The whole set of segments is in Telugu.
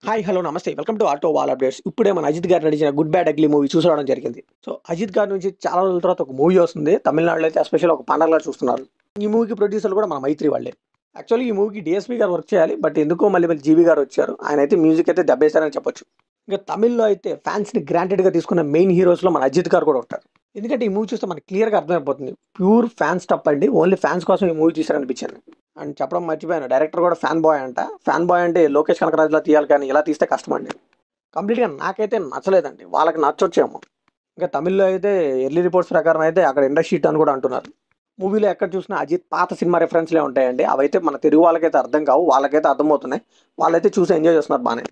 హాయ్ హలో నమస్తే welcome to auto wall updates. ఇప్పుడే మన అజిత్ గారు నడిచిన గుడ్ బ్యాడ్ అగ్లీ మూవీ చూసుకోవడం జరిగింది. సో అజిత్ గారి నుంచి చాలా రోజుల తర్వాత ఒక మూవీ వస్తుంది. తమిళనాడులో అయితే ఎస్పెషల్ ఒక పండగలా చూస్తున్నారు. ఈ మూవీకి ప్రొడ్యూసర్లు కూడా మన మైత్రి వాళ్ళే. యాక్చువల్లీ ఈ మూవీకి డిఎస్పీ గారు వర్క్ చేయాలి, బట్ ఎందుకో మళ్ళీ జీవి గారు వచ్చారు. ఆయన అయితే మ్యూజిక్ అయితే దెబ్బేశారని చెప్పొచ్చు. ఇంకా తమిళ్లో అయితే ఫ్యాన్స్ని గ్రాంటెడ్గా తీసుకున్న మెయిన్ హీరోస్లో మన అజిత్ గారు కూడా ఉంటారు. ఎందుకంటే ఈ మూవీ చూస్తే మనకి క్లియర్గా అర్థమైపోతుంది, ప్యూర్ ఫ్యాన్స్ టప్ అండి. ఓన్లీ ఫ్యాన్స్ కోసం ఈ మూవీ తీశారనిపించింది. అండ్ చెప్పడం మర్చిపోయాను, డైరెక్టర్ కూడా ఫ్యాన్ బాయ్ అంట. ఫ్యాన్ బాయ్ అంటే లోకేష్ కనకరాజులా తీయాలి, కానీ ఇలా తీస్తే కష్టం అండి. కంప్లీట్గా నాకైతే నచ్చలేదండి, వాళ్ళకి నచ్చొచ్చేమో. ఇంకా తమిళ్లో అయితే ఎర్లీ రిపోర్ట్స్ ప్రకారం అయితే అక్కడ ఇండస్ట్రీ అని కూడా అంటున్నారు. మూవీలో ఎక్కడ చూసినా అజిత్ పాత సినిమా రెఫరెన్స్లే ఉంటాయండి. అవైతే మన తెలుగు వాళ్ళకైతే అర్థం కావు, వాళ్ళకైతే అర్థమవుతున్నాయి. వాళ్ళైతే చూసి ఎంజాయ్ చేస్తున్నారు బాగానే.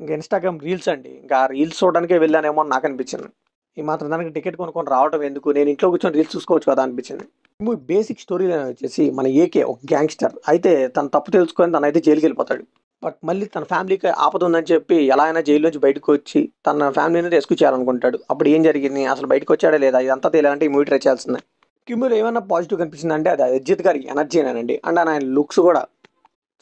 ఇంకా ఇన్స్టాగ్రామ్ రీల్స్ అండి, ఇంకా ఆ రీల్స్ చూడడానికే వెళ్ళానేమో అని నాకు అనిపించింది. ఈ మాత్రం దానికి టికెట్ కొనుక్కొని రావడం ఎందుకు, నేను ఇంట్లో కూర్చొని రీల్స్ చూసుకోవచ్చు కదా అనిపించింది. మూవీ బేసిక్ స్టోరీ లైన్ వచ్చేసి మన ఏకే ఒక గ్యాంగ్స్టర్ అయితే తన తప్పు తెలుసుకొని తనైతే జైలుకి వెళ్ళిపోతాడు. బట్ మళ్ళీ తన ఫ్యామిలీకి ఆపద ఉందని చెప్పి ఎలా అయినా జైలు నుంచి బయటకు వచ్చి తన ఫ్యామిలీని రెస్క్యూ చేయాలనుకుంటాడు. అప్పుడు ఏం జరిగింది, అసలు బయటకు వచ్చాడా లేదా, ఇదంతా తెలియాలంటే ఈ మూవీ ట్రై చేయాల్సిందే. కిమ్యూలో ఏమైనా పాజిటివ్ కనిపిస్తుంది అంటే అది అజిత్ గారి ఎనర్జీనేనండి. అండ్ ఆయన లుక్స్ కూడా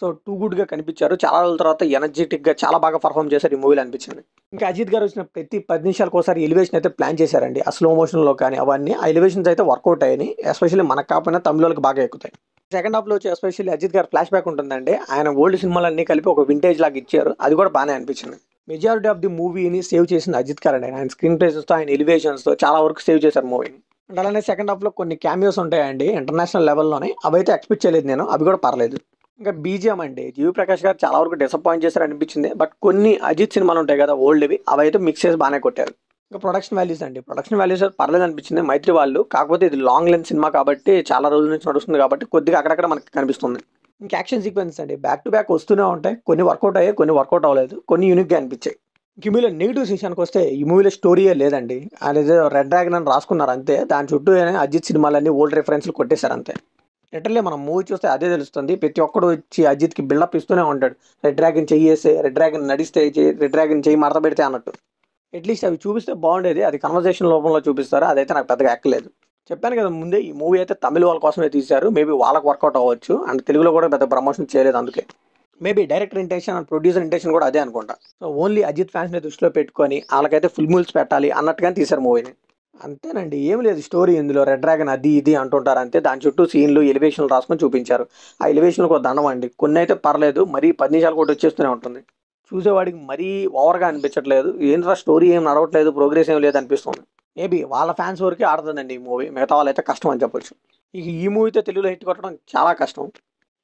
సో టూ గుడ్గా కనిపించారు. చాలా రోజుల తర్వాత ఎనర్జెటిక్గా చాలా బాగా పర్ఫామ్ చేశారు ఈ మూవీలో అనిపించింది. ఇంకా అజిత్ గారు వచ్చిన ప్రతి 10 నిమిషాలకు ఒకసారి ఎలివేషన్ అయితే ప్లాన్ చేశారండి. ఆ స్లో మోషన్లో కానీ అవన్నీ ఆ ఎలివేషన్స్ అయితే వర్కౌట్ అయ్యాయి. ఎస్పెషల్లీ మనకు కాకపోయినా తమిళకి బాగా ఎక్కుతాయి. సెకండ్ హాఫ్లో వచ్చి ఎస్పెషల్లీ అజిత్ గారు ఫ్లాష్ బ్యాక్ ఉంటుందండి. ఆయన ఓల్డ్ సినిమాలన్నీ కలిపి ఒక వింటేజ్ లాగా ఇచ్చారు, అది కూడా బాగానే అనిపించింది. మెజారిటీ ఆఫ్ ది మూవీని సేవ్ చేసిన అజిత్ గారు అండి. ఆయన స్క్రీన్ ప్లేసెస్తో ఆయన ఎలివేషన్స్తో చాలా వరకు సేవ్ చేశారు మూవీని. అండ్ అలానే సెకండ్ హాఫ్లో కొన్ని క్యామియోస్ ఉంటాయండి ఇంటర్నేషనల్ లెవెల్లోనే, అవైతే ఎక్స్పెక్ట్ చేయలేదు నేను, అవి కూడా పర్లేదు. ఇంకా బీజిఎం అండి, జీవి ప్రకాష్ గారు చాలా వరకు డిసప్పాయింట్ చేశారు అనిపించింది. బట్ కొన్ని అజిత్ సినిమాలు ఉంటాయి కదా ఓల్డ్వి, అవైతే మిక్స్ చేసి బాగానే కొట్టారు. ఇంకా ప్రొడక్షన్ వాల్యూస్ అండి, ప్రొడక్షన్ వాల్యూస్ పర్లేదు అనిపించింది మైత్రి వాళ్ళు. కాకపోతే ఇది లాంగ్ లెంత్ సినిమా కాబట్టి చాలా రోజుల నుంచి నడుస్తుంది కాబట్టి కొద్దిగా అక్కడక్కడ మనకి కనిపిస్తుంది. ఇంకా యాక్షన్ సీక్వెన్స్ అండి బ్యాక్ టు బ్యాక్ వస్తూనే ఉంటాయి. కొన్ని వర్కౌట్ అయ్యాయి, కొన్ని వర్కౌట్ అవ్వలేదు, కొన్ని యూనిక్గా అనిపించాయి. ఈ మూవీలో నెగిటివ్ విషయానికి వస్తే ఈ మూవీలో స్టోరీయే లేదండి. అదేదో రెడ్ డ్రాగన్ అని రాసుకున్నారు అంతే. దాని చుట్టూ అజిత్ సినిమాలన్నీ ఓల్డ్ రెఫరెన్స్లు కొట్టేశారు అంతే. లిటరల్లీ మనం మూవీ చూస్తే అదే తెలుస్తుంది. ప్రతి ఒక్కడు వచ్చి అజిత్కి బిల్డప్ ఇస్తూనే ఉంటాడు. రెడ్ డ్రాగన్ చెయ్యేస్తే, రెడ్ డ్రాగన్ నడిస్తే, రెడ్ డ్రాగన్ చెయ్యి మడత పెడితే అన్నట్టు. అట్లీస్ట్ అవి చూపిస్తే బాగుండేది, అది కన్వర్జేషన్ రూపంలో చూపిస్తారు. అదైతే నాకు పెద్దగా ఎక్కలేదు. చెప్పాను కదా ముందే, ఈ మూవీ అయితే తమిళ వాళ్ళ కోసమే తీశారు. మేబీ వాళ్ళకి వర్కౌట్ అవ్వచ్చు. అండ్ తెలుగులో కూడా పెద్ద ప్రమోషన్ చేయలేదు అందుకే. Maybe director intention and producer intention కూడా అదే అనుకుంటా. సో ఓన్లీ అజిత్ ఫ్యాన్స్ని దృష్టిలో పెట్టుకొని వాళ్ళకైతే ఫుల్ మూల్స్ పెట్టాలి అన్నట్టుగానే తీశారు మూవీని. అంతేనండి, ఏం లేదు స్టోరీ. ఇందులో రెడ్ డ్రాగన్ అది ఇది అంటుంటారు అంతే. దాని చుట్టూ సీన్లు ఎలివేషన్లు రాసుకొని చూపించారు. ఆ ఎలివేషన్లకు ఒక దండం అండి. కొన్ని అయితే పర్లేదు, మరీ 10 నిమిషాలు కూడా వచ్చేస్తూనే ఉంటుంది. చూసేవాడికి మరీ ఓవర్గా అనిపించట్లేదు. ఏంట్రా స్టోరీ ఏం నడవట్లేదు, ప్రోగ్రెస్ ఏం లేదు అనిపిస్తుంది. మేబీ వాళ్ళ ఫ్యాన్స్ వరకే ఆడుతుందండి ఈ మూవీ, మిగతా వాళ్ళైతే కష్టం అని చెప్పొచ్చు. ఇక ఈ మూవీతో తెలుగులో హిట్ కొట్టడం చాలా కష్టం.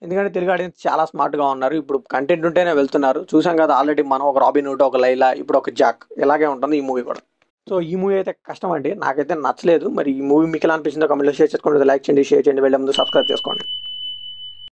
ఎందుకంటే తెలుగు ఆడియన్స్ చాలా స్మార్ట్గా ఉన్నారు. ఇప్పుడు కంటెంట్ ఉంటేనే వెళ్తున్నారు. చూసాం కదా ఆల్రెడీ మనం ఒక రాబిన్ హుడ్, ఒక లైలా, ఇప్పుడు ఒక జాక్, ఇలాగే ఉంటుంది ఈ మూవీ కూడా. సో ఈ మూవీ అయితే కష్టం అండి, నాకైతే నచ్చలేదు. మరి ఈ మూవీ మీకు ఎలా అనిపించిందో కమెంట్లో షేర్ చేసుకోండి. లైక్ చేయండి, షేర్ చేయండి, వెళ్ళే ముందు సబ్స్క్రైబ్ చేసుకోండి.